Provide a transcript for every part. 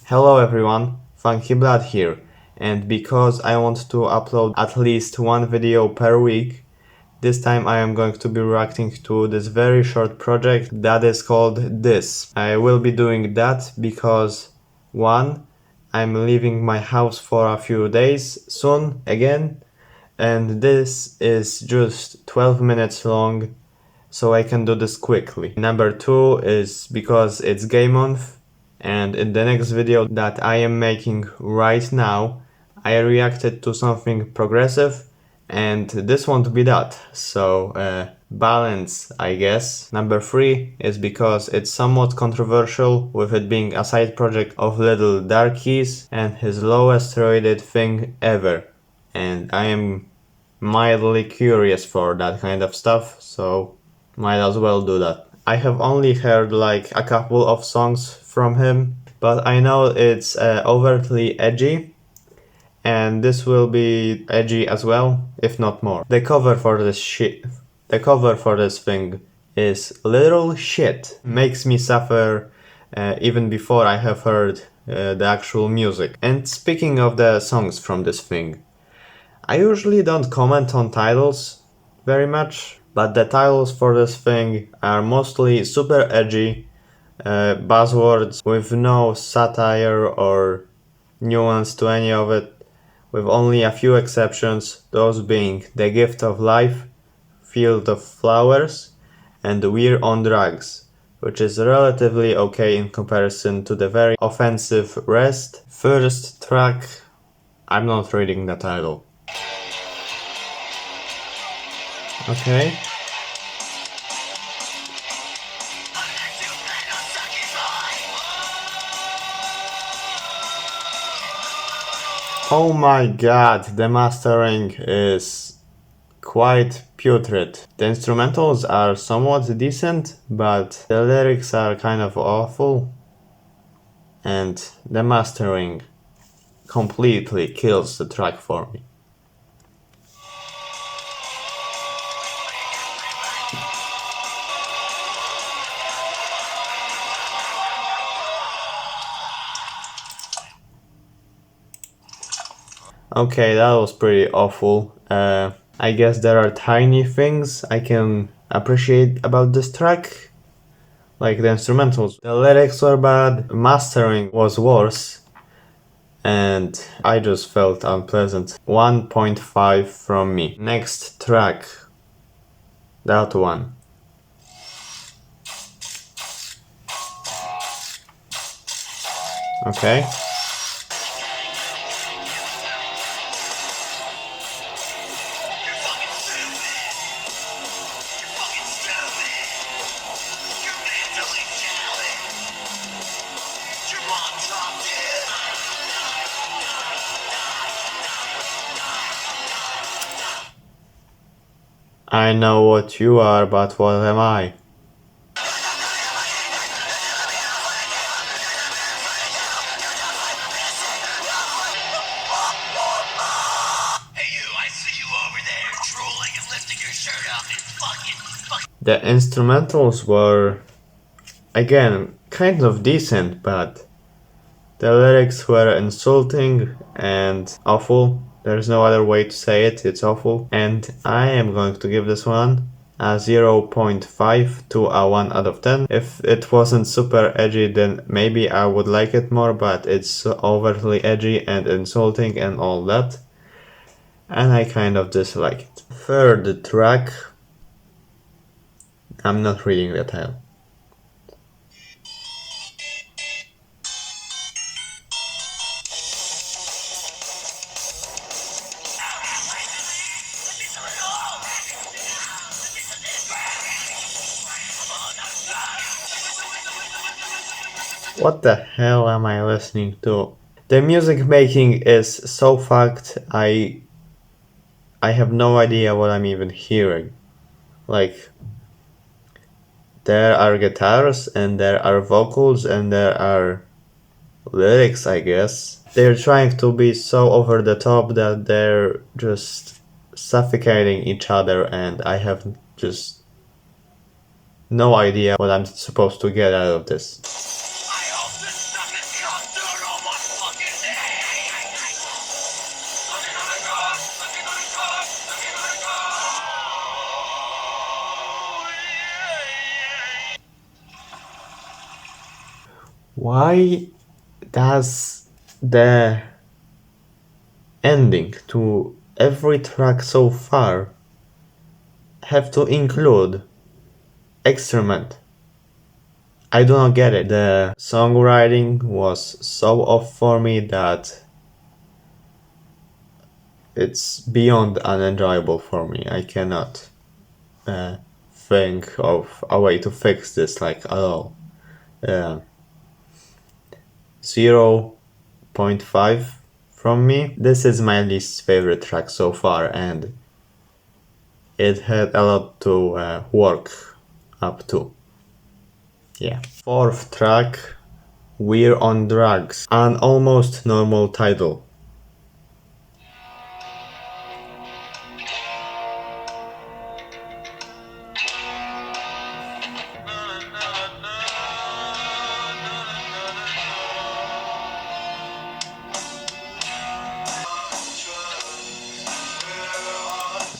Hello everyone, Funky Blood here, and because I want to upload at least one video per week, this time I am going to be reacting to this very short project that is called This. I will be doing that because 1. I'm leaving my house for a few days soon again, and this is just 12 minutes long, so I can do this quickly. Number 2 is because it's gay month, and in the next video that I am making right now, I reacted to something progressive, and this won't be that, so balance, I guess. Number 3 is because it's somewhat controversial, with it being a side project of Lil Darkie's and his lowest rated thing ever, and I am mildly curious for that kind of stuff, so might as well do that. I have only heard like a couple of songs from him, but I know it's overtly edgy, and this will be edgy as well, if not more. The cover for this thing is literal shit. Makes me suffer even before I have heard the actual music. And speaking of the songs from this thing, I usually don't comment on titles very much, but the titles for this thing are mostly super edgy, buzzwords with no satire or nuance to any of it, with only a few exceptions, those being The Gift of Life, Field of Flowers, and We're on Drugs, which is relatively okay in comparison to the very offensive rest. First track, I'm not reading the title. Okay. Oh my god, the mastering is quite putrid. The instrumentals are somewhat decent, but the lyrics are kind of awful, and the mastering completely kills the track for me. Okay, that was pretty awful. I guess there are tiny things I can appreciate about this track, like the instrumentals. The lyrics were bad, mastering was worse, and I just felt unpleasant. 1.5 from me. Next track, that one. Okay. I know what you are, but what am I? The instrumentals were, again, kind of decent, but the lyrics were insulting and awful. There's no other way to say it, it's awful. And I am going to give this one a 0.5 to a 1 out of 10. If it wasn't super edgy, then maybe I would like it more, but it's overtly edgy and insulting and all that, and I kind of dislike it. Third track, I'm not reading the title. What the hell am I listening to? The music making is so fucked, I have no idea what I'm even hearing. Like, there are guitars and there are vocals and there are lyrics, I guess. They're trying to be so over the top that they're just suffocating each other, and I have just no idea what I'm supposed to get out of this. Why does the ending to every track so far have to include excrement? I do not get it. The songwriting was so off for me that it's beyond unenjoyable for me. I cannot think of a way to fix this like at all. 0.5 from me. This is my least favorite track so far, and it had a lot to work up to. Yeah. Fourth track, We're on Drugs, an almost normal title.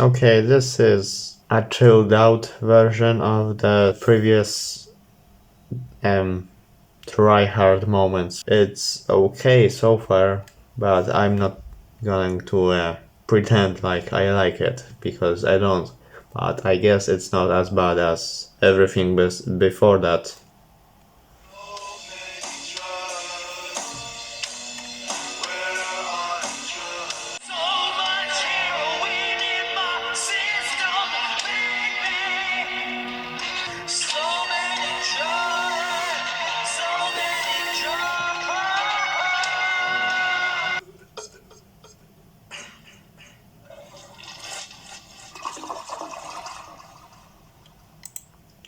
Okay, this is a chilled out version of the previous try hard moments. It's okay so far, but I'm not going to pretend like I like it, because I don't. But I guess it's not as bad as everything before that.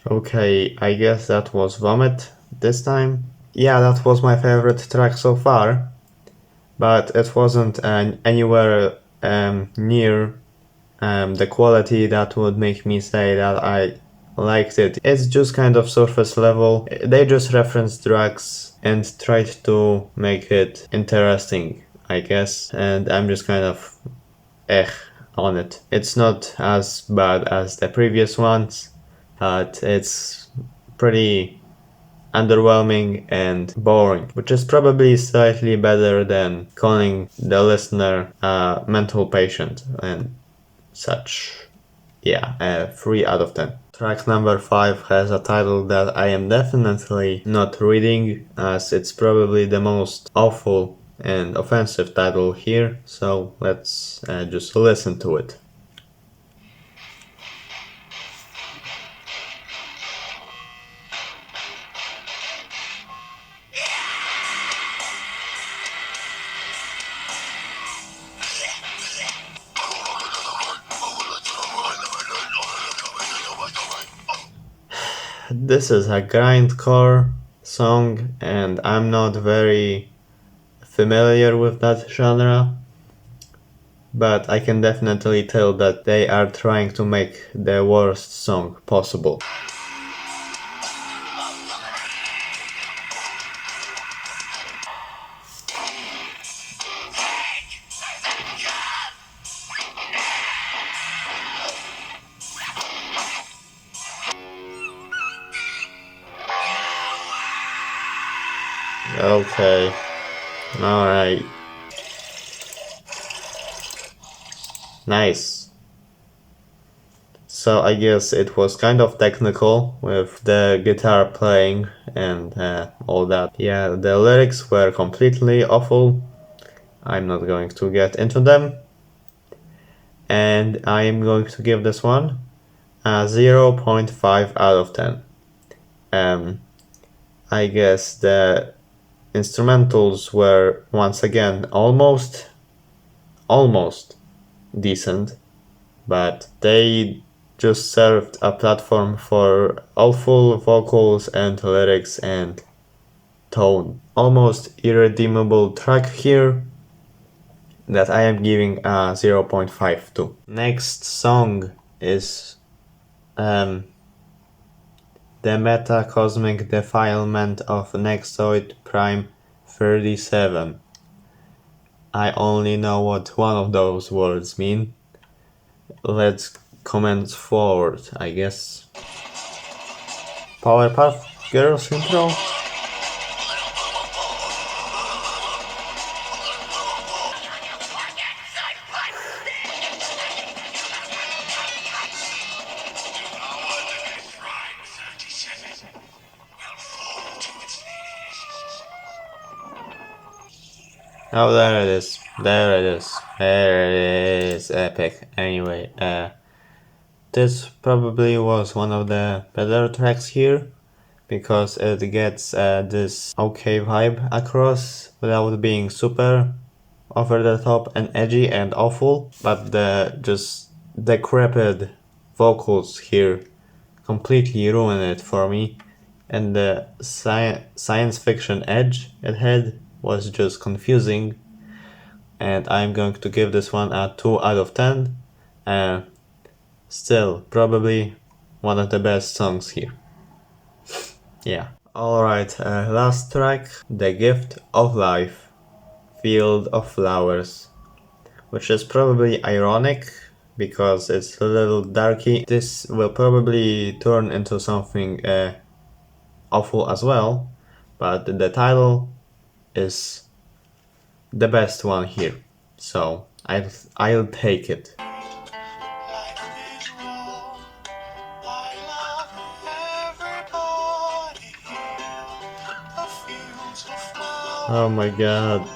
Okay, I guess that was Vomit this time. Yeah, that was my favorite track so far, but it wasn't anywhere near the quality that would make me say that I liked it. It's just kind of surface level. They just referenced drugs and tried to make it interesting, I guess, and I'm just kind of on it. It's not as bad as the previous ones, but it's pretty underwhelming and boring, which is probably slightly better than calling the listener a mental patient and such. Yeah, 3 out of 10. Track number 5 has a title that I am definitely not reading, as it's probably the most awful and offensive title here, so let's just listen to it. This is a grindcore song, and I'm not very familiar with that genre, but I can definitely tell that they are trying to make the worst song possible. Okay, alright. Nice. So I guess it was kind of technical with the guitar playing and all that. Yeah, the lyrics were completely awful. I'm not going to get into them. And I'm going to give this one a 0.5 out of 10. I guess the instrumentals were once again almost decent, but they just served a platform for awful vocals and lyrics and tone. Almost irredeemable track here that I am giving a 0.5 to. Next song is the Metacosmic Defilement of Nexoid Prime 37. I only know what one of those words mean. Let's comment forward, I guess. Powerpuff Girls intro? Oh, there it is. There it is. There it is. Epic. Anyway, this probably was one of the better tracks here because it gets this okay vibe across without being super over the top and edgy and awful, but the just decrepit vocals here completely ruin it for me, and the science fiction edge it had was just confusing, and I'm going to give this one a 2 out of 10. Still, probably one of the best songs here. Yeah. Alright, last track, The Gift of Life, Field of Flowers, which is probably ironic because it's a little darky. This will probably turn into something awful as well, but the title is the best one here, so I'll take it. Oh my god.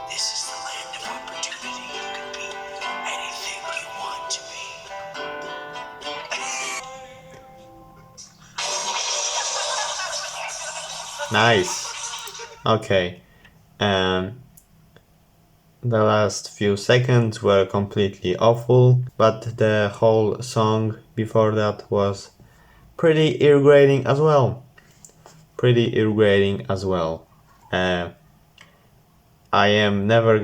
This is the land of opportunity. You can be anything you want to be. Nice. Okay. The last few seconds were completely awful, but the whole song before that was pretty irritating as well. I am never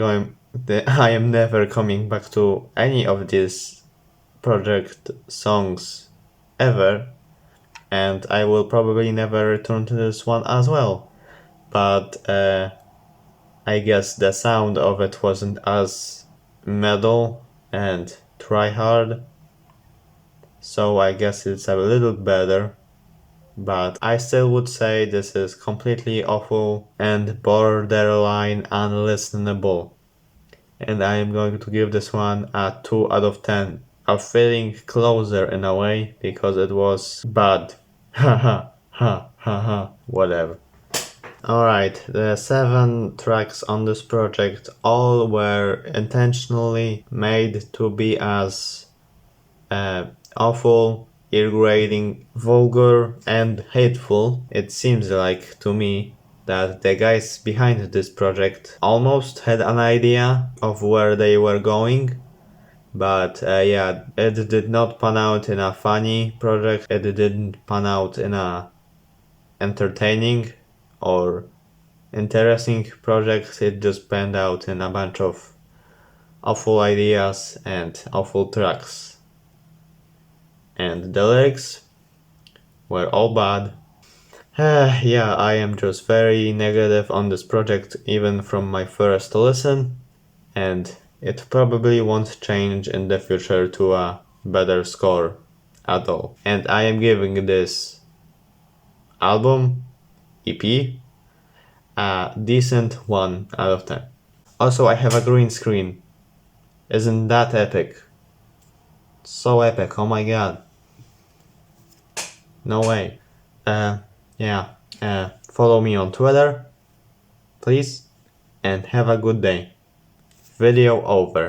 coming back to any of these project songs ever, and I will probably never return to this one as well. But I guess the sound of it wasn't as metal and try hard, so I guess it's a little better. But I still would say this is completely awful and borderline unlistenable. And I am going to give this one a 2 out of 10. A feeling closer in a way because it was bad. Haha, ha ha ha, whatever. Alright, the 7 tracks on this project all were intentionally made to be as awful, irritating, vulgar, and hateful. It seems like to me that the guys behind this project almost had an idea of where they were going, but yeah, it did not pan out in a funny project, it didn't pan out in a entertaining or interesting project, it just panned out in a bunch of awful ideas and awful tracks. And the lyrics were all bad. Yeah, I am just very negative on this project even from my first listen, and it probably won't change in the future to a better score at all. And I am giving this album, EP, a decent 1 out of 10. Also, I have a green screen. Isn't that epic? So epic, oh my god. No way. Follow me on Twitter, please, and have a good day. Video over.